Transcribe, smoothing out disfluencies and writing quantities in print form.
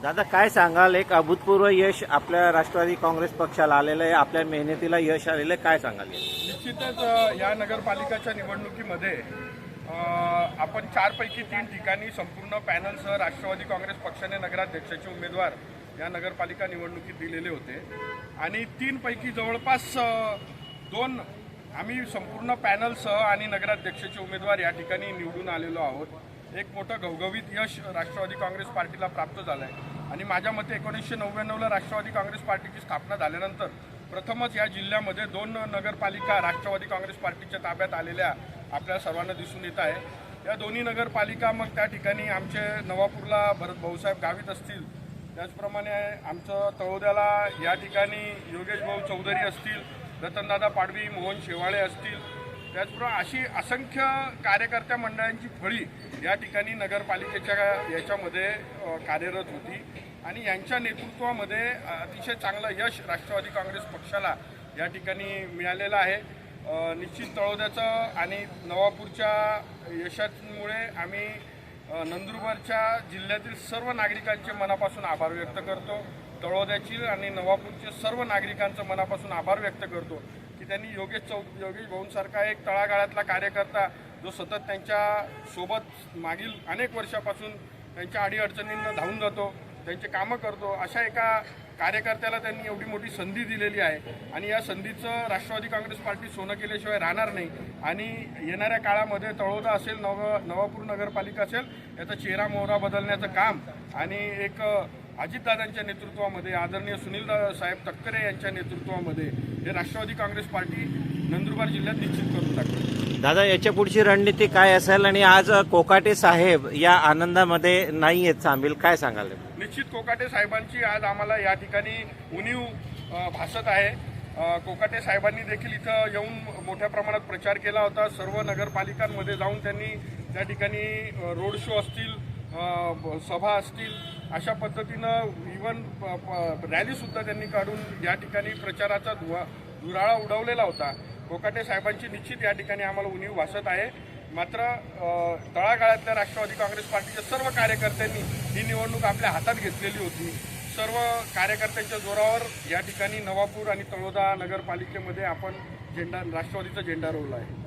दादा काय सांगाल, एक अभूतपूर्व यश आपल्या राष्ट्रवादी काँग्रेस पक्षाला आलेलं आहे, आपल्या मेहनतीला यश आलेलं आहे, काय सांगाल? निश्चितच या नगरपालिकेच्या निवडणुकीमध्ये आपण 4 पैकी 3 ठिकाणी संपूर्ण पॅनलसह राष्ट्रवादी काँग्रेस पक्षाने नगराध्यक्षाचे उमेदवार या नगरपालिका निवडणुकीत दिलेले होते आणि 3 पैकी जवळपास 2 आम्ही संपूर्ण पॅनलसह आणि नगराध्यक्षाचे उमेदवार या ठिकाणी निवडून आलेलो आहोत. एक मोठं घवघवीत यश राष्ट्रवादी काँग्रेस पार्टीला प्राप्त झालं आहे आणि माझ्या मते 1999ला राष्ट्रवादी काँग्रेस पार्टीची स्थापना झाल्यानंतर प्रथमच या जिल्ह्यामध्ये 2 नगरपालिका राष्ट्रवादी काँग्रेस पार्टीच्या ताब्यात आलेल्या आपल्या सर्वांना दिसून येत आहे. या दोन्ही नगरपालिका मग त्या ठिकाणी आमचे नवापूरला भरत भाऊसाहेब गावित असतील, त्याचप्रमाणे आमचं तळोद्याला या ठिकाणी योगेश भाऊ चौधरी असतील, रतनदादा पाडवी, मोहन शेवाळे असतील, त्याचबरोबर अशी असंख्य कार्यकर्त्या मंडळांची फळी या ठिकाणी नगरपालिकेच्या याच्यामध्ये कार्यरत होती आणि यांच्या नेतृत्वामध्ये अतिशय चांगलं यश राष्ट्रवादी काँग्रेस पक्षाला या ठिकाणी मिळालेलं आहे. निश्चित तळोद्याचं आणि नवापूरच्या यशामुळे आम्ही नंदुरबारच्या जिल्ह्यातील सर्व नागरिकांचे मनापासून आभार व्यक्त करतो. तळोद्याची आणि नवापूरचे सर्व नागरिकांचं मनापासून आभार व्यक्त करतो की त्यांनी योगेश भाऊंसारखा एक तळागाळातला कार्यकर्ता जो सतत त्यांच्या सोबत मागील अनेक वर्षापासून त्यांच्या अडीअडचणींना धावून जातो, त्यांचे कामं करतो, अशा एका कार्यकर्त्याला त्यांनी एवढी मोठी संधी दिलेली आहे आणि या संधीचं राष्ट्रवादी काँग्रेस पार्टी सोनं केल्याशिवाय राहणार नाही आणि येणाऱ्या काळामध्ये तळोदा असेल, नवापूर नगरपालिका असेल, याचा चेहरा मोहरा बदलण्याचं काम आणि एक अजितदादांच्या नेतृत्वामध्ये, आदरणीय सुनील साहेब तटकरे यांच्या नेतृत्वामध्ये हे राष्ट्रवादी काँग्रेस पार्टी नंदुरबार जिल्ह्यात निश्चित करून टाकते. दादा याच्या पुढची रणनीती काय असेल आणि आज कोकाटे साहेब या आनंदामध्ये नाही आहेत सामील, काय सांगाल? निश्चित कोकाटे साहेबांची आज आम्हाला या ठिकाणी उणीव भासत आहे. कोकाटे साहेबांनी देखील इथं येऊन मोठ्या प्रमाणात प्रचार केला होता. सर्व नगरपालिकांमध्ये जाऊन त्यांनी त्या ठिकाणी रोड शो असतील, सभा असतील, अशा पद्धतीनं इव्हन रॅलीसुद्धा त्यांनी काढून या ठिकाणी प्रचाराचा धुराळा उडवलेला होता. कोकाटे साहेबांची निश्चित या ठिकाणी आम्हाला उणीव भासत आहे. मात्र तळागाळातल्या राष्ट्रवादी काँग्रेस पार्टीच्या सर्व कार्यकर्त्यांनी ही निवडणूक आपल्या हातात घेतलेली होती. सर्व कार्यकर्त्यांच्या जोरावर या ठिकाणी नवापूर आणि तळोदा नगरपालिकेमध्ये आपण राष्ट्रवादीचा झेंडा रोवला आहे.